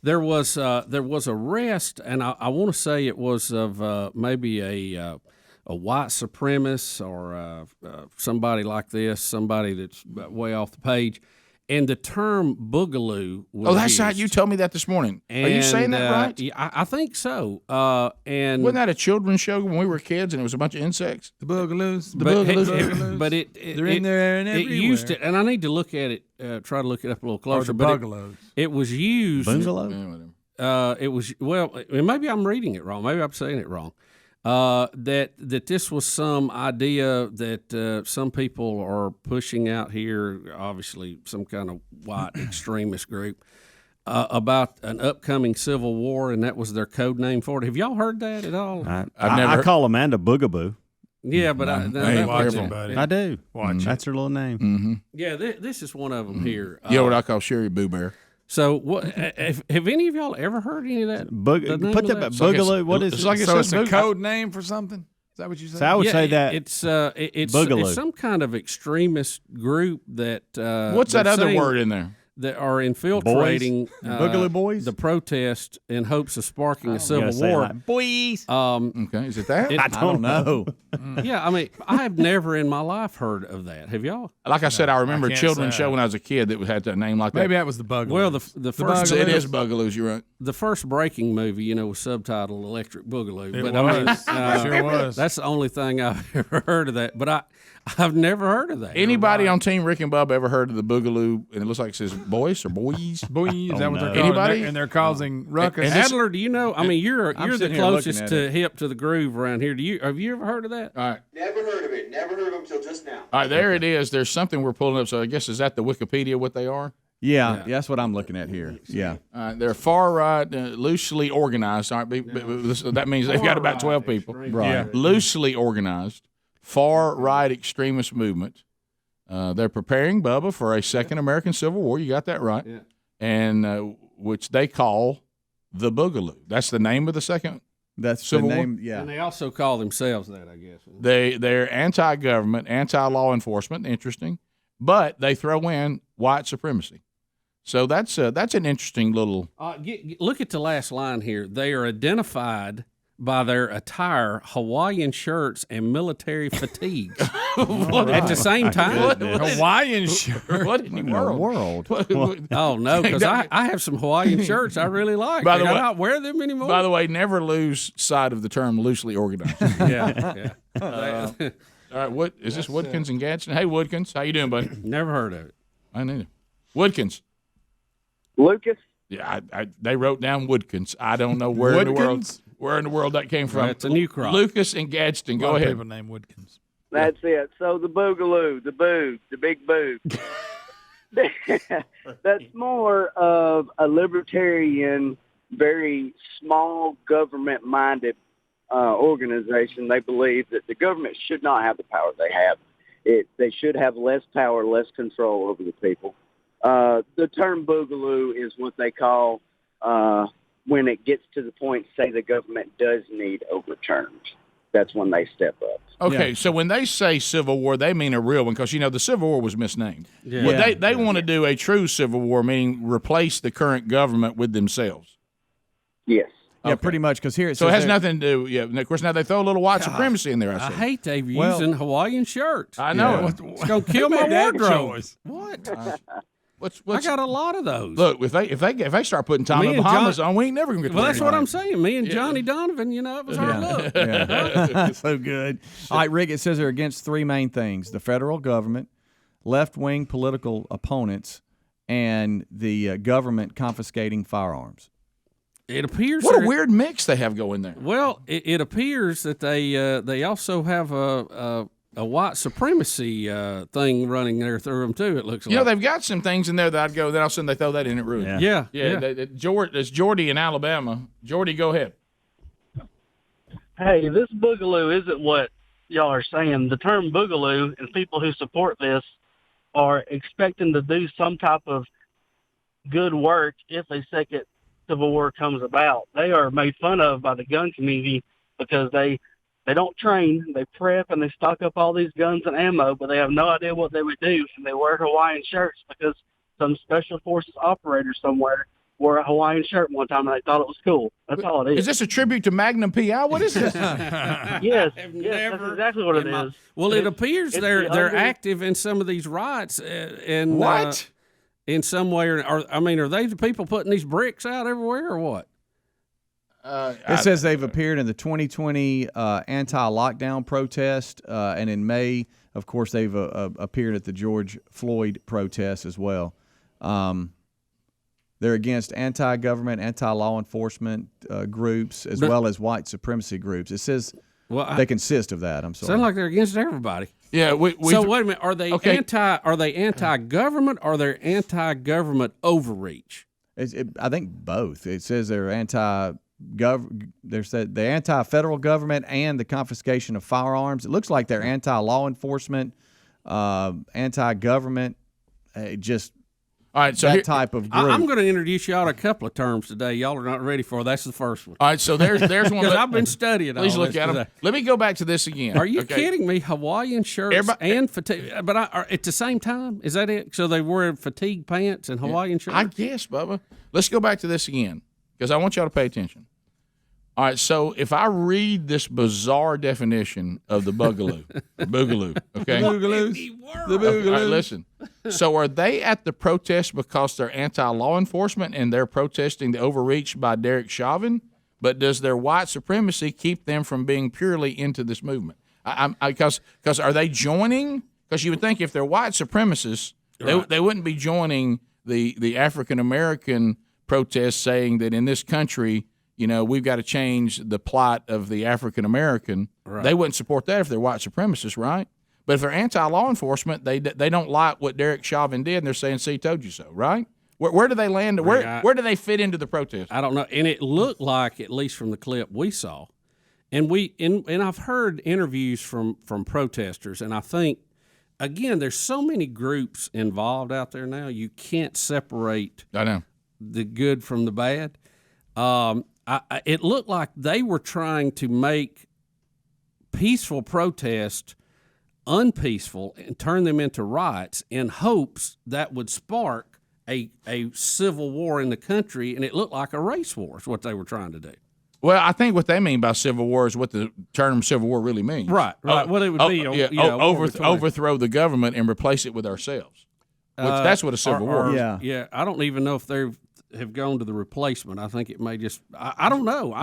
There was arrest, and I want to say it was of maybe a white supremacist or somebody like this, somebody that's way off the page. And the term Boogaloo was that's used. right. You told me that this morning. And, are you saying that right? Yeah, I think so. And wasn't that a children's show when we were kids and it was a bunch of insects? The Boogaloos. But they're in there and everywhere. It used it, and I need to look at it, try to look it up a little closer. Or the Bugaloos. It was used. Boogaloo? It was, well, maybe I'm reading it wrong. Maybe I'm saying it wrong. That this was some idea that some people are pushing out here, obviously some kind of white extremist group, about an upcoming civil war, and that was their code name for it. Have y'all heard that at all? I call Amanda Boogaboo. Yeah, but I do. Watch That's her little name. Mm-hmm. Yeah, this is one of them here. You know what I call Sherry Boo Bear? So, what have any of y'all ever heard any of that? Put that Boogaloo. What is it's it? like it's a code name for something? Is that what you said? So I would say that it's Boogaloo. some kind of extremist group that. What's that other word in there? That are infiltrating Boogaloo boys? the protest in hopes of sparking a civil war. Boys. Okay, is it that? I don't know. Yeah, I mean, I have never in my life heard of that. Have y'all? Like I said, I remember a can't children's say. show when I was a kid that had that name like that. Maybe that was the Bugaloos. Well, the first it is Bugaloos. You're right. the first Breaking movie, was subtitled "Electric Boogaloo." It but was. I mean, Sure was. That's the only thing I've ever heard of that. But I've never heard of that. Anybody on Team Rick and Bubba ever heard of the Boogaloo? And it looks like it says boys or boys. Boys, is that what they're no. calling? Anybody? And they're causing ruckus. Adler, do you know? I mean, you're I'm the sitting here looking closest at to it. hip to the groove around here. Have you ever heard of that? All right. Never heard of it. Never heard of them till just now. All right, there it is. There's something we're pulling up. So I guess, is that the Wikipedia what they are? Yeah, that's what I'm looking at here. Yeah. They're far right, loosely organized. All right, that means they've got about 12 people. Right. Yeah. Loosely organized, far right extremist movement. They're preparing Bubba for a second American Civil War. You got that right. Yeah. And which they call the Boogaloo. That's the name of the second. That's Civil the War? name. Yeah. And they also call themselves that, I guess. They're anti-government, anti-law enforcement. Interesting, but they throw in white supremacy. So that's an interesting little. Look at the last line here. They are identified by their attire, Hawaiian shirts, and military fatigues. At the same time. Hawaiian shirt. What in the world? Oh, no, because I have some Hawaiian shirts I really like. By the I way- don't wear them anymore. By the way, never lose sight of the term loosely organized. yeah. All right, what is this? Woodkins and Gadsden. Hey, Woodkins, how you doing, buddy? Never heard of it. I neither. Woodkins. Lucas? Yeah, they wrote down Woodkins. I don't know where in the world that came from. It's a new crop. Lucas and Gadsden. Go A lot of ahead. people named Woodkins. That's it. So the Boogaloo, the Boog, the Big Boog. That's more of a libertarian, very small government-minded organization. They believe that the government should not have the power they have. They should have less power, less control over the people. The term Boogaloo is what they call when it gets to the point, say, the government does need overturned. That's when they step up. Okay, so when they say Civil War, they mean a real one because, the Civil War was misnamed. Yeah. Well, they want to do a true Civil War, meaning replace the current government with themselves. Yes. Yeah, pretty much. Because here So it has nothing to do. Yeah, and of course now they throw a little white supremacy in there. I see. hate they're using Hawaiian shirts. I know. It's going to kill my that wardrobe. choice? What? What's I got a lot of those. look if they start putting Tom Me in and Bahamas John- on, we ain't never gonna get. Well, to that's what I'm saying. Me and Johnny Donovan, it was our look. Yeah. So good. All right, Rick, it says they're against three main things: the federal government, left-wing political opponents, and the government confiscating firearms. It appears. What a weird mix they have going there. Well, it appears that they also have a white supremacy thing running there through them too. It looks like. They've got some things in there that I'd go. Then all of a sudden they throw that in at root. Yeah. There's Jordy in Alabama. Jordy, go ahead. Hey, this Boogaloo isn't what y'all are saying. The term Boogaloo and people who support this are expecting to do some type of good work if a second Civil War comes about. They are made fun of by the gun community because they don't train, they prep, and they stock up all these guns and ammo, but they have no idea what they would do, and they wear Hawaiian shirts because some special forces operator somewhere wore a Hawaiian shirt one time and they thought it was cool. That's all it is. Is this a tribute to Magnum PI? What is this? Yes, that's exactly what it is. Well, it appears it's they're active in some of these riots. And What? in some way, are they the people putting these bricks out everywhere, or what? It says they've appeared in the 2020 anti-lockdown protest, and in May, of course, they've appeared at the George Floyd protest as well. They're against anti-government, anti-law enforcement groups, as well as white supremacy groups. It says they consist of that. I'm sorry. Sound like they're against everybody. Yeah. So wait a minute. Are they Okay. anti-government, or they're anti-government overreach? I think both. It says they're the anti-federal government and the confiscation of firearms. It looks like they're anti-law enforcement, anti-government, just All right. So that type of group. I'm going to introduce y'all to a couple of terms today. Y'all are not ready for. That's the first one. All right. So there's one. Because I've been studying all Please look this at them. today. Let me go back to this again. Are you Okay. kidding me? Hawaiian shirts and fatigue, but at the same time, is that it? So they wear fatigue pants and Hawaiian shirts. I guess, Bubba. Let's go back to this again because I want y'all to pay attention. All right, so if I read this bizarre definition of the Boogaloo, okay? Boogaloo. All right, listen. So are they at the protest because they're anti-law enforcement and they're protesting the overreach by Derek Chauvin? But does their white supremacy keep them from being purely into this movement? Because are they joining? Because you would think if they're white supremacists, they wouldn't be joining the African-American protests saying that in this country, we've got to change the plight of the African American. Right. They wouldn't support that if they're white supremacists, right? But if they're anti-law enforcement, they don't like what Derek Chauvin did, and they're saying, "See, told you so," right? Where do they land? Where do they fit into the protest? I don't know, and it looked like, at least from the clip we saw, and I've heard interviews from protesters, and I think, again, there's so many groups involved out there now. You can't separate. I know the good from the bad. It looked like they were trying to make peaceful protest unpeaceful and turn them into riots in hopes that would spark a civil war in the country, and it looked like a race war is what they were trying to do. Well, I think what they mean by civil war is what the term civil war really means. Right. What it would be. Overthrow the government and replace it with ourselves. That's what a civil war is. Yeah, I don't even know if they've gone to the replacement. I think it may just. I don't know.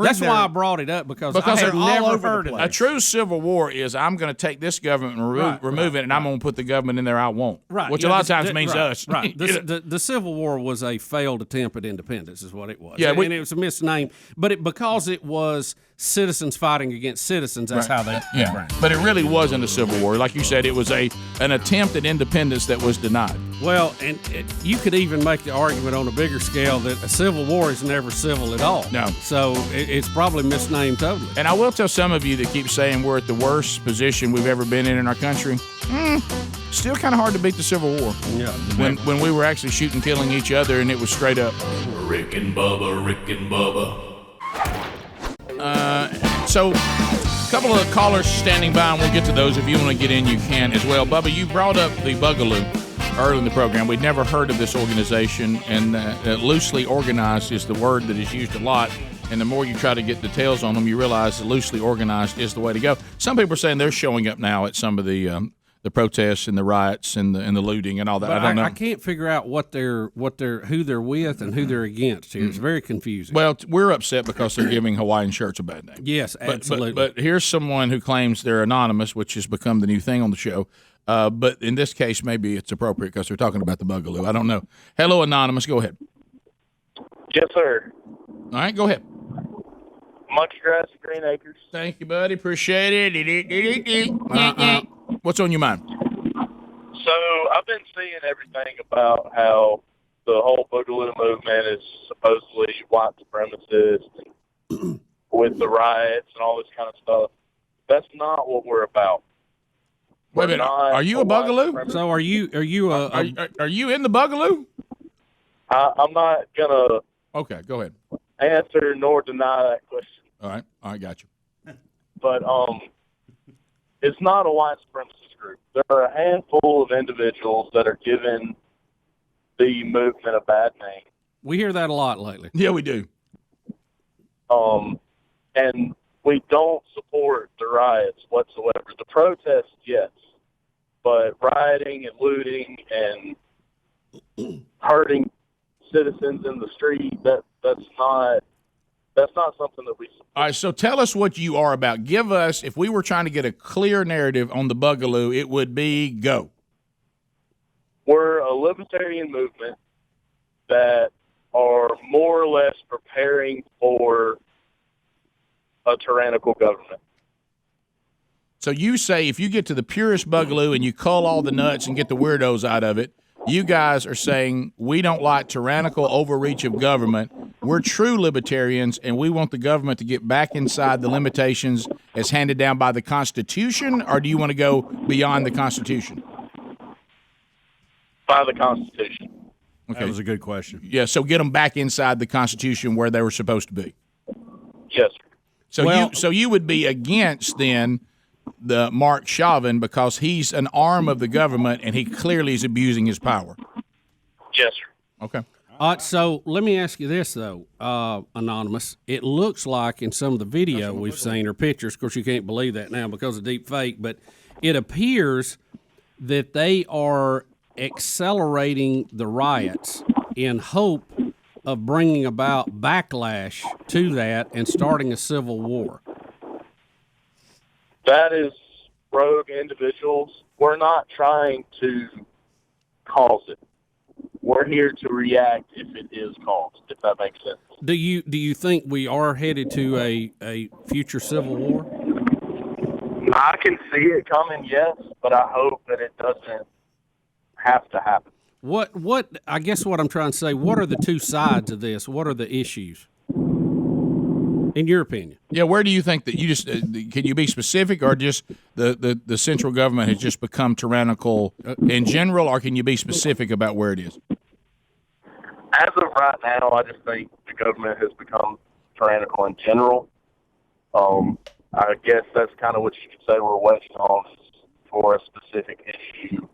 That's why I brought it up because I had never heard of it. A true civil war is I'm going to take this government and remove it, and I'm going to put the government in there I want. Right. Which a lot of times means us. Right. The Civil War was a failed attempt at independence, is what it was. Yeah, and it was a misname, but because it was citizens fighting against citizens, that's how they. Yeah. But it really wasn't a civil war. Like you said, it was an attempt at independence that was denied. Well, and you could even make the argument on a bigger scale that a civil war is never civil at all. No. So it's probably misnamed totally. And I will tell some of you that keep saying we're at the worst position we've ever been in our country. Still kind of hard to beat the Civil War. Yeah. When we were actually shooting, killing each other, and it was straight up. Rick and Bubba. So, a couple of callers standing by, and we'll get to those. If you want to get in, you can as well. Bubba, you brought up the Boogaloo early in the program. We'd never heard of this organization, and loosely organized is the word that is used a lot. And the more you try to get details on them, you realize that loosely organized is the way to go. Some people are saying they're showing up now at some of the protests and the riots and the looting and all that. But I don't know. I can't figure out who they're with and who they're against here. It's very confusing. Well, we're upset because they're giving Hawaiian shirts a bad name. Yes, absolutely. But here's someone who claims they're anonymous, which has become the new thing on the show. But in this case, maybe it's appropriate because they're talking about the Boogaloo. I don't know. Hello, anonymous. Go ahead. Yes, sir. All right, go ahead. Monkey Grass and Green Acres. Thank you, buddy. Appreciate it. What's on your mind? So I've been seeing everything about how the whole Boogaloo movement is supposedly white supremacist and with the riots and all this kind of stuff. That's not what we're about. Wait a minute. Are you a Boogaloo? So are you are you in the Boogaloo? I'm not gonna. Okay, go ahead. Answer nor deny that question. All right, got you. But it's not a white supremacist group. There are a handful of individuals that are giving the movement a bad name, We hear that a lot lately. Yeah, we do. And we don't support the riots whatsoever. The protests, yes, but rioting and looting and hurting citizens in the street, that's not something that we support. All right, so tell us what you are about. Give us, if we were trying to get a clear narrative on the Boogaloo, it would be go. We're a libertarian movement that are more or less preparing for a tyrannical government. So you say if you get to the purest Boogaloo and you cull all the nuts and get the weirdos out of it, you guys are saying we don't like tyrannical overreach of government. We're true libertarians, and we want the government to get back inside the limitations as handed down by the Constitution, or do you want to go beyond the Constitution? By the Constitution. Okay. That was a good question. Yeah, so get them back inside the Constitution where they were supposed to be. Yes, sir. So you would be against then the Mark Chauvin because he's an arm of the government and he clearly is abusing his power. Yes, sir. Okay. So let me ask you this, though, Anonymous. It looks like in some of the video we've seen or pictures, of course, you can't believe that now because of deep fake, but it appears that they are accelerating the riots in hope of bringing about backlash to that and starting a civil war. That is rogue individuals. We're not trying to cause it. We're here to react if it is caused, if that makes sense. Do you think we are headed to a future civil war? I can see it coming, yes, but I hope that it doesn't have to happen. What I guess what I'm trying to say, what are the two sides of this? What are the issues? In your opinion? Yeah, where do you think that you just can you be specific, or just the central government has just become tyrannical in general, or can you be specific about where it is? As of right now, I just think the government has become tyrannical in general. I guess that's kind of what you could say we're waiting on for a specific issue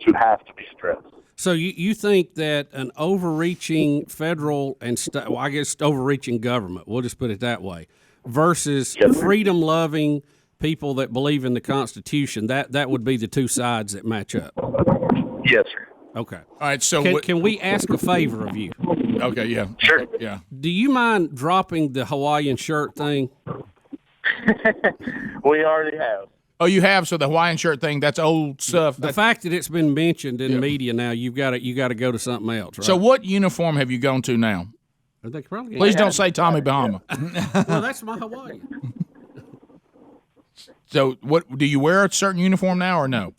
to have to be stressed. So you think that an overreaching federal and I guess overreaching government, we'll just put it that way, versus freedom-loving people that believe in the Constitution, that would be the two sides that match up? Yes, sir. Okay. All right, so can we ask a favor of you? Okay, yeah. Sure. Yeah. Do you mind dropping the Hawaiian shirt thing? We already have. Oh, you have? So the Hawaiian shirt thing, that's old stuff. The fact that it's been mentioned in media now, you got to go to something else, right? So what uniform have you gone to now? They probably Please don't say Tommy Bahama. Well, that's my Hawaiian. So what do you wear a certain uniform now or no?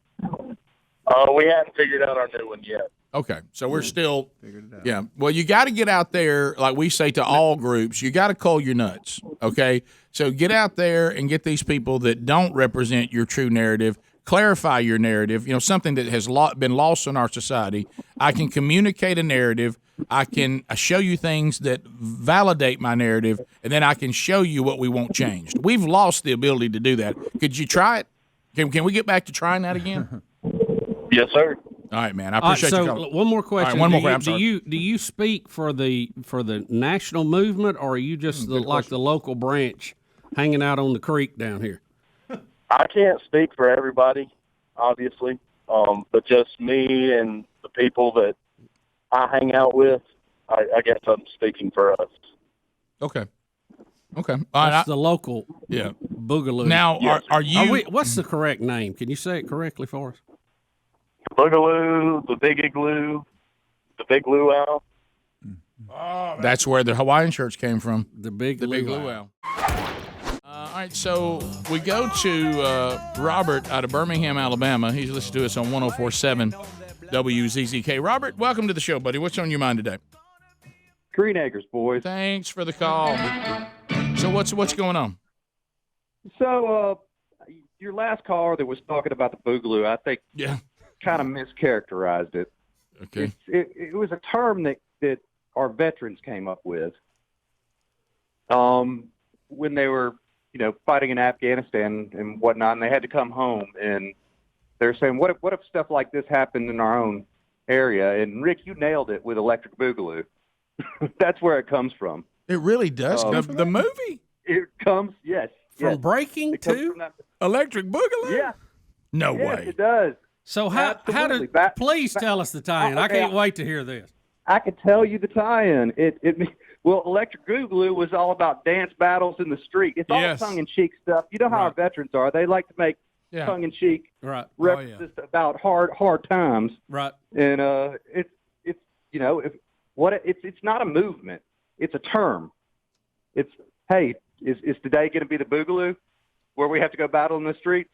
We hadn't figured out our new one yet. Okay, so we're still figured it out. Yeah. Well, you got to get out there, like we say to all groups. You got to cull your nuts. Okay, so get out there and get these people that don't represent your true narrative. Clarify your narrative. You know, something that has been lost in our society. I can communicate a narrative. I can show you things that validate my narrative, and then I can show you what we want changed. We've lost the ability to do that. Could you try it? Can we get back to trying that again? Yes, sir. All right, man. I appreciate you calling. One more question. All right, one more question. Do you speak for the national movement, or are you just like the local branch hanging out on the creek down here? I can't speak for everybody, obviously, but just me and the people that I hang out with. I guess I'm speaking for us. Okay. All right. That's the local Yeah. Boogaloo. Now, are you? What's the correct name? Can you say it correctly for us? The Boogaloo, the Big Igloo, the Big Luau. That's where the Hawaiian shirts came from. The Big Luau. All right, so we go to Robert out of Birmingham, Alabama. He's listening to us on 104.7 WZZK. Robert, welcome to the show, buddy. What's on your mind today? Green Acres, boys. Thanks for the call. So what's going on? So your last caller that was talking about the Boogaloo, I think, kind of mischaracterized it. Okay. It was a term that our veterans came up with when they were, fighting in Afghanistan and whatnot, and they had to come home, and they're saying, what if stuff like this happened in our own area? And Rick, you nailed it with Electric Boogaloo. That's where it comes from. It really does. come from The that? movie It comes, yes. From yes. breaking It comes to. from that- Electric Boogaloo. Yeah. No Yes, way. it does. So how Absolutely. did? Please tell us the tie-in. I Okay, can't wait to hear this. I could tell you the tie-in. Well, Electric Boogaloo was all about dance battles in the street. It's all Yes. tongue-in-cheek stuff. You know how our Right. veterans are. They like to make Yeah. tongue-in-cheek Right, references about hard times. right. And it's it's not a movement. It's a term. It's, hey, is today going to be the Boogaloo where we have to go battle in the street?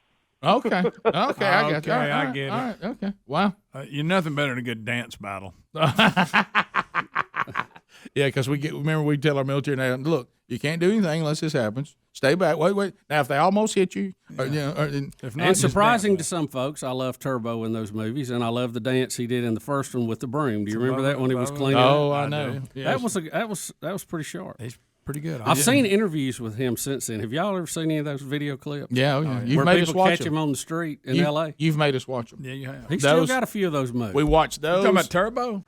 Okay. Okay. I got you. Okay, All right, I all right, get it. all right, okay. Wow. You're nothing better than a good dance battle. Yeah, because remember we tell our military now, look, you can't do anything unless this happens. Stay back. Wait. Now, if they almost hit you, If not, And just surprising to dance some folks, I love Turbo in those movies, and I love the dance he did in the first one with the broom. Do you remember that when he was cleaning? oh, up? I know. That was pretty sharp. He's pretty good. I've seen interviews with him since then. Have y'all ever seen any of those video clips? Yeah, oh, yeah. You've Where made us people watch catch him on the street in You- L.A. You've made us watch them. Yeah, you have. He's still those- got a few of those movies. We watched those. Talking about Turbo?